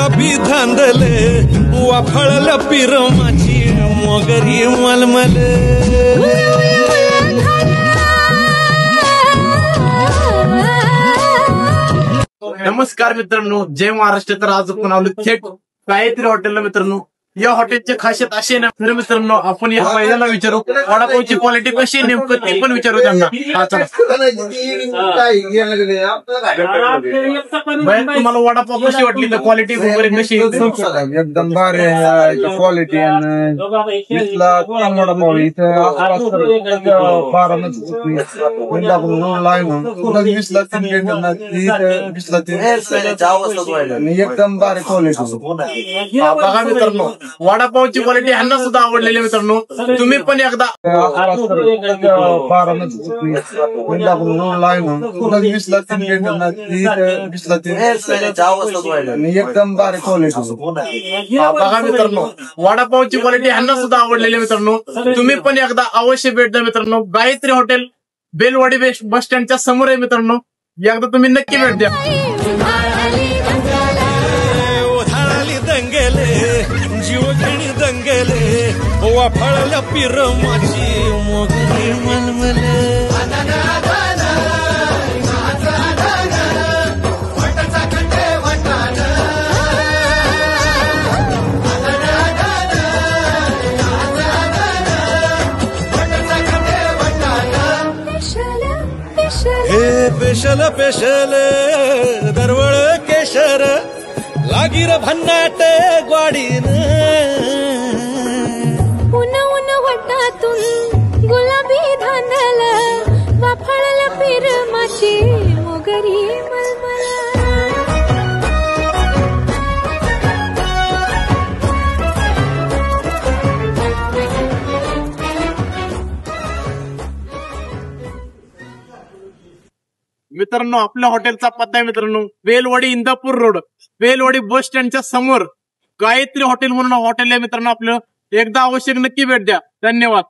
गुलाबी धांदले वाफळल्या पिरमाची मोगरी मलमल. नमस्कार मित्रांनो, जय महाराष्ट्र. तर आज आपण आलो थेट गायत्री हॉटेलला मित्रांनो. या हॉटेलची खासियत अशी ना तर मित्रांनो, आपण या महिलांना विचारू वडापावची क्वालिटी कशी आहे नेमकं ते पण विचारू त्यांना. हा चला. तुम्हाला वडापाव कशी वाटली तर क्वालिटी वगैरे कशी? एकदम भारी क्वालिटी. वडापाव इथं एकदम भारी क्वालिटी. बघा मित्रांनो, वडापावची क्वालिटी ह्यांना सुद्धा आवडलेली मित्रांनो. तुम्ही पण एकदा एकदम भारी क्वालिटी. बघा मित्रांनो, वडापावची क्वालिटी ह्यांना सुद्धा आवडलेली मित्रांनो. तुम्ही पण एकदा अवश्य भेट द्या मित्रांनो. गायत्री हॉटेल बेलवाडी बस स्टँडच्या समोर आहे मित्रांनो. एकदा तुम्ही नक्की भेट द्या. जीवघेणी दंगेले वाफळल्या पिरमाची मोगरी मलमल. हे पेशल पेशल दरवळ केशर लागीर भन्नाट ग्वाडीन. उन उन वटातून गुलाबी धांदल वाफळल्या पिरमाची मोगरी मलमल. मित्रांनो, आपल्या हॉटेलचा पत्ता आहे मित्रांनो बेलवाडी इंदापूर रोड, बेलवाडी बस स्टँडच्या समोर गायत्री हॉटेल म्हणून हॉटेल आहे मित्रांनो आपलं. एकदा अवश्य नक्की भेट द्या. धन्यवाद.